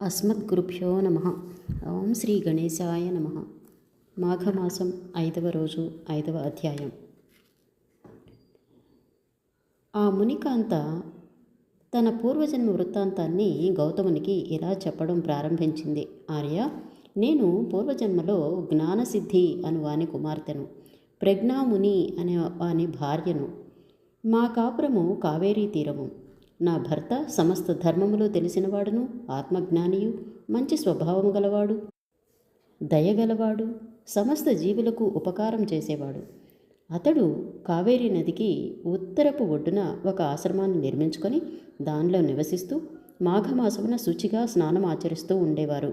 అస్మద్గురుభ్యో నమ. ఓం శ్రీ గణేశాయ నమ. మాఘమాసం 5వ రోజు 5వ అధ్యాయం. ఆ మునికాంత తన పూర్వజన్మ వృత్తాంతాన్ని గౌతమునికి ఇలా చెప్పడం ప్రారంభించింది. ఆర్య, నేను పూర్వజన్మలో జ్ఞానసిద్ధి అను వాని కుమార్తెను, ప్రజ్ఞాముని అనే వాని భార్యను. మా కాపురము కావేరీ తీరము. నా భర్త సమస్త ధర్మములు తెలిసినవాడును, ఆత్మజ్ఞానియు, మంచి స్వభావము గలవాడు, దయగలవాడు, సమస్త జీవులకు ఉపకారం చేసేవాడు. అతడు కావేరీ నదికి ఉత్తరపు ఒడ్డున ఒక ఆశ్రమాన్ని నిర్మించుకొని దానిలో నివసిస్తూ మాఘమాసమున శుచిగా స్నానం ఆచరిస్తూ ఉండేవారు.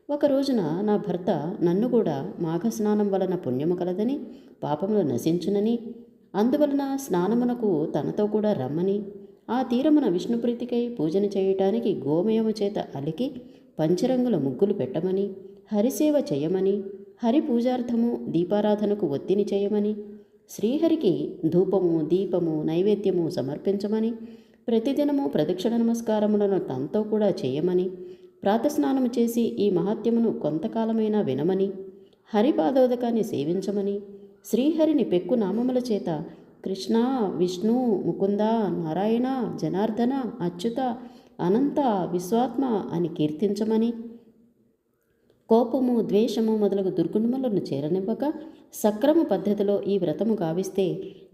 ఒక రోజున నా భర్త నన్ను కూడా మాఘ స్నానం వలన పుణ్యము కలదని, పాపములు నశించునని, అందువలన స్నానమునకు తనతో కూడా రమ్మని, ఆ తీరమున విష్ణుప్రీతికై పూజన చేయటానికి గోమయము చేత అలికి పంచరంగుల ముగ్గులు పెట్టమని, హరిసేవ చేయమని, హరి పూజార్థము దీపారాధనకు ఒత్తిని చేయమని, శ్రీహరికి ధూపము దీపము నైవేద్యము సమర్పించమని, ప్రతిదినము ప్రదక్షిణ నమస్కారములను తనతో కూడా చేయమని, ప్రాతస్నానము చేసి ఈ మహాత్యమును కొంతకాలమైనా వినమని, హరిపాదోదకాన్ని సేవించమని, శ్రీహరిని పెక్కు నామముల చేత కృష్ణ, విష్ణు, ముకుంద, నారాయణ, జనార్దన, అచ్యుత, అనంత, విశ్వాత్మ అని కీర్తించమని, కోపము ద్వేషము మొదలగు దుర్గుణములను చేరనివ్వక సక్రమ పద్ధతిలో ఈ వ్రతము గావిస్తే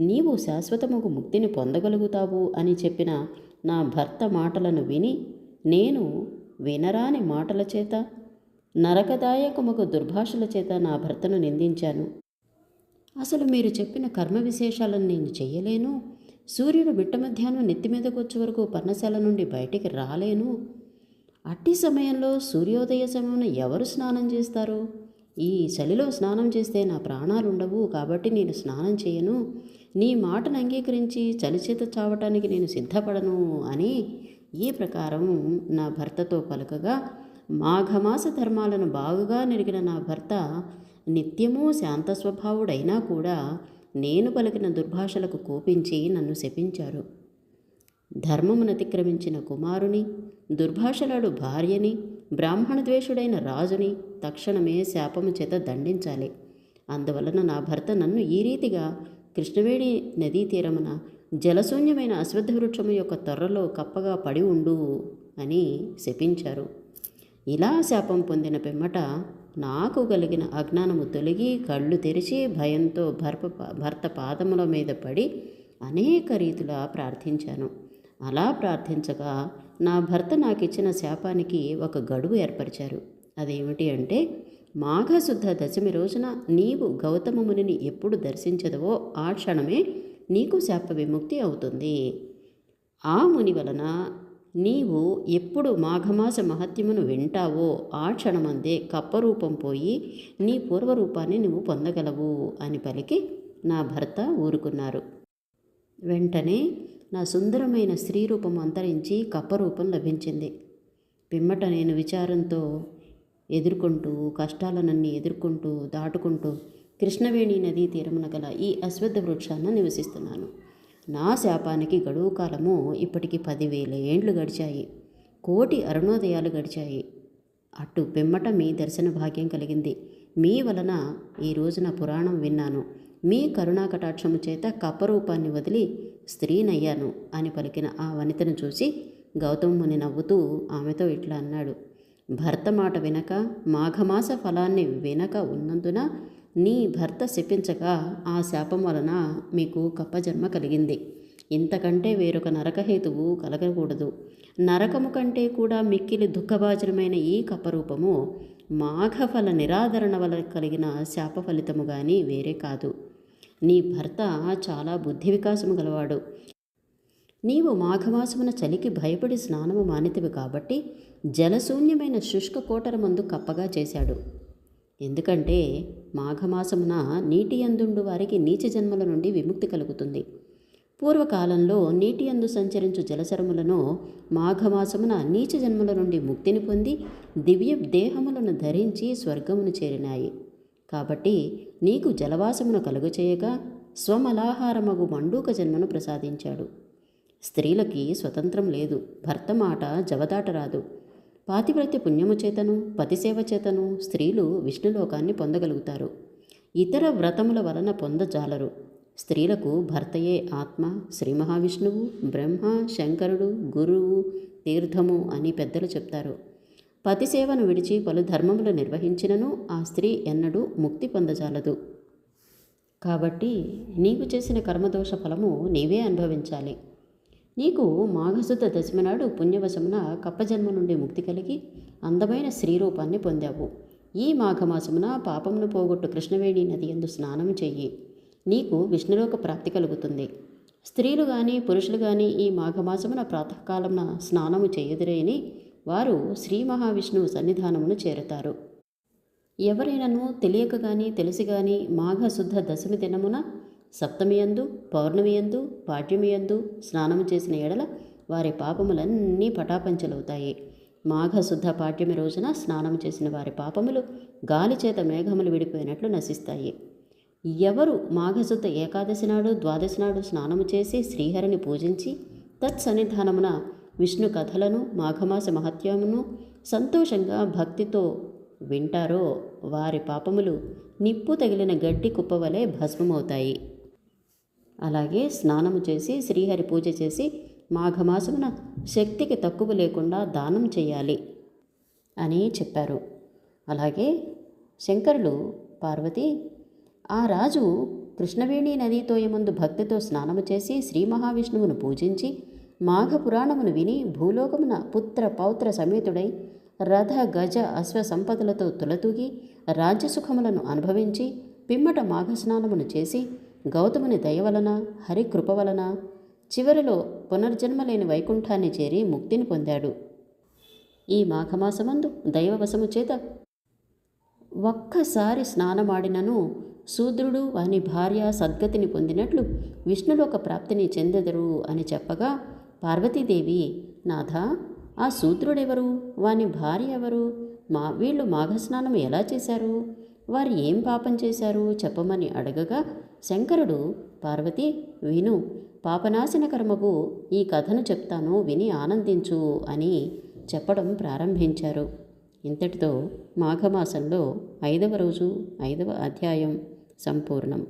నీవు శాశ్వతముకు ముక్తిని పొందగలుగుతావు అని చెప్పిన నా భర్త మాటలను విని నేను వినరాని మాటల చేత, నరకదాయకముకు దుర్భాషల చేత నా భర్తను నిందించాను. అసలు మీరు చెప్పిన కర్మ విశేషాలను నేను చెయ్యలేను, సూర్యుడు మిట్ట మధ్యాహ్నం నెత్తిమీదకు వచ్చే వరకు పర్ణశాల నుండి బయటికి రాలేను. అట్టి సమయంలో సూర్యోదయ సమయంలో ఎవరు స్నానం చేస్తారు? ఈ చలిలో స్నానం చేస్తే నా ప్రాణాలుండవు, కాబట్టి నేను స్నానం చేయను. నీ మాటను అంగీకరించి చలిచేత చావటానికి నేను సిద్ధపడను అని ఈ ప్రకారం నా భర్తతో పలకగా, మాఘమాస ధర్మాలను బాగుగా నెరిగిన నా భర్త నిత్యము శాంత స్వభావుడైనా కూడా నేను పలికిన దుర్భాషలకు కోపించి నన్ను శపించారు. ధర్మమునతిక్రమించిన కుమారుని, దుర్భాషలాడు భార్యని, బ్రాహ్మణ ద్వేషుడైన రాజుని తక్షణమే శాపము చేత దండించాలి. అందువలన నా భర్త నన్ను ఈ రీతిగా కృష్ణవేణి నదీ తీరమున జలశూన్యమైన అశ్వత్థ వృక్షము యొక్క తొర్రలో కప్పగా పడి ఉండు అని శపించారు. ఇలా శాపం పొందిన పిమ్మట నాకు కలిగిన అజ్ఞానము తొలగి కళ్ళు తెరిచి భయంతో భర్త పాదముల మీద పడి అనేక రీతులా ప్రార్థించాను. అలా ప్రార్థించగా నా భర్త నాకిచ్చిన శాపానికి ఒక గడువు ఏర్పరిచారు. అదేమిటి అంటే, మాఘశుద్ధ దశమి రోజున నీవు గౌతమ మునిని ఎప్పుడు దర్శించదవో ఆ క్షణమే నీకు శాప విముక్తి అవుతుంది. ఆ ముని వలన నీవు ఎప్పుడు మాఘమాస మహత్యమును వింటావో ఆ క్షణమందే కప్పరూపం పోయి నీ పూర్వరూపాన్ని నువ్వు పొందగలవు అని పలికి నా భర్త ఊరుకున్నారు. వెంటనే నా సుందరమైన స్త్రీ రూపం అంతరించి కప్పరూపం లభించింది. పిమ్మట నేను విచారంతో ఎదుర్కొంటూ కష్టాలనన్నీ ఎదుర్కొంటూ దాటుకుంటూ కృష్ణవేణి నదీ తీరమున గల ఈ అశ్వత్థ వృక్షాన్ని నివసిస్తున్నాను. నా శాపానికి గడువు కాలము ఇప్పటికి 10,000 ఏండ్లు గడిచాయి. 1,000,000 అరుణోదయాలు గడిచాయి. అటు పిమ్మట మీ దర్శన భాగ్యం కలిగింది. మీ వలన ఈ రోజున పురాణం విన్నాను. మీ కరుణా కటాక్షము చేత కప్పరూపాన్ని వదిలి స్త్రీనయ్యాను అని పలికిన ఆ వనితను చూసి గౌతమ ముని నవ్వుతూ ఆమెతో ఇట్లా అన్నాడు. భర్త మాట వినక, మాఘమాస ఫలాన్ని వినక ఉన్నందున నీ భర్త శపించగా ఆ శాపం వలన మీకు కప్పజన్మ కలిగింది. ఇంతకంటే వేరొక నరకహేతువు కలగకూడదు. నరకము కంటే కూడా మిక్కిలి దుఃఖభాజనమైన ఈ కప్పరూపము మాఘఫల నిరాదరణ వల్ల కలిగిన శాప ఫలితము కానీ వేరే కాదు. నీ భర్త చాలా బుద్ధి వికాసము గలవాడు. నీవు మాఘమాసమున చలికి భయపడి స్నానము మానితివి కాబట్టి జలశూన్యమైన శుష్క కోటరమందు కప్పగా చేశాడు. ఎందుకంటే మాఘమాసమున నీటి అందుండు వారికి నీచ జన్మల నుండి విముక్తి కలుగుతుంది. పూర్వకాలంలో నీటి అందు సంచరించు జలచరములను మాఘమాసమున నీచ జన్మల నుండి ముక్తిని పొంది దివ్య దేహములను ధరించి స్వర్గమును చేరినాయి. కాబట్టి నీకు జలవాసమును కలుగచేయగా స్వమలాహారమగు మండూక జన్మను ప్రసాదించాడు. స్త్రీలకి స్వతంత్రం లేదు. భర్త మాట జవదాటరాదు. పాతివ్రత్య పుణ్యము చేతను పతిసేవ చేతను స్త్రీలు విష్ణులోకాన్ని పొందగలుగుతారు. ఇతర వ్రతముల వలన పొందజాలరు. స్త్రీలకు భర్తయే ఆత్మ, శ్రీ మహావిష్ణువు, బ్రహ్మ, శంకరుడు, గురువు, తీర్థము అని పెద్దలు చెప్తారు. పతిసేవను విడిచి పలు ధర్మములు నిర్వహించినను ఆ స్త్రీ ఎన్నడూ ముక్తి పొందజాలదు. కాబట్టి నీవు చేసిన కర్మదోష ఫలము నీవే అనుభవించాలి. నీకు మాఘశుద్ధ దశమి నాడు పుణ్యవశమున కప్పజన్మ నుండి ముక్తి కలిగి అందమైన స్త్రీరూపాన్ని పొందావు. ఈ మాఘమాసమున పాపమును పోగొట్టు కృష్ణవేణి నది యందు స్నానం చెయ్యి. నీకు విష్ణులోక ప్రాప్తి కలుగుతుంది. స్త్రీలు కానీ పురుషులు కానీ ఈ మాఘమాసమున ప్రాతకాలమున స్నానము చేయుదురేని వారు శ్రీ మహావిష్ణువు సన్నిధానమును చేరుతారు. ఎవరైనాను తెలియక కానీ తెలిసి కానీ మాఘశుద్ధ దశమి దినమున సప్తమియందు, పౌర్ణమియందు, పాడ్యమియందు స్నానము చేసిన ఎడల వారి పాపములన్నీ పటాపంచలవుతాయి. మాఘశుద్ధ పాడ్యమి రోజున స్నానము చేసిన వారి పాపములు గాలి చేత మేఘములు విడిపోయినట్లు నశిస్తాయి. ఎవరు మాఘశుద్ధ ఏకాదశి నాడు, ద్వాదశి నాడు స్నానము చేసి శ్రీహరిని పూజించి తత్సన్నిధానమున విష్ణు కథలను, మాఘమాస మహత్యమును సంతోషంగా భక్తితో వింటారో వారి పాపములు నిప్పు తగిలిన గడ్డి కుప్పవలే భస్మమవుతాయి. అలాగే స్నానము చేసి శ్రీహరి పూజ చేసి మాఘమాసమున శక్తికి తక్కువ లేకుండా దానం చేయాలి అని చెప్పారు. అలాగే శంకరులు పార్వతి ఆ రాజు కృష్ణవేణి నదీతోయమందు భక్తితో స్నానము చేసి శ్రీ మహావిష్ణువును పూజించి మాఘ పురాణమును విని భూలోకమున పుత్ర పౌత్ర సమేతుడై రథ గజ అశ్వ సంపదలతో తులతూగి రాజ్యసుఖములను అనుభవించి పిమ్మట మాఘస్నానమును చేసి గౌతముని దయవలన హరికృప వలన చివరిలో పునర్జన్మ లేని వైకుంఠాన్ని చేరి ముక్తిని పొందాడు. ఈ మాఘమాసమందు దైవవశము చేత ఒక్కసారి స్నానమాడినను శూద్రుడు వాని భార్య సద్గతిని పొందినట్లు విష్ణులోక ప్రాప్తిని చెందెదరు అని చెప్పగా పార్వతీదేవి, నాథ, ఆ శూద్రుడెవరు, వాని భార్య ఎవరు, వీళ్ళు మాఘస్నానం ఎలా చేశారు, వారు ఏం పాపం చేశారు చెప్పమని అడగగా శంకరుడు, పార్వతి విను, పాపనాశన కర్మకు ఈ కథను చెప్తాను, విని ఆనందించు అని చెప్పడం ప్రారంభించారు. ఇంతటితో మాఘమాసంలో 5వ రోజు 5వ అధ్యాయం సంపూర్ణం.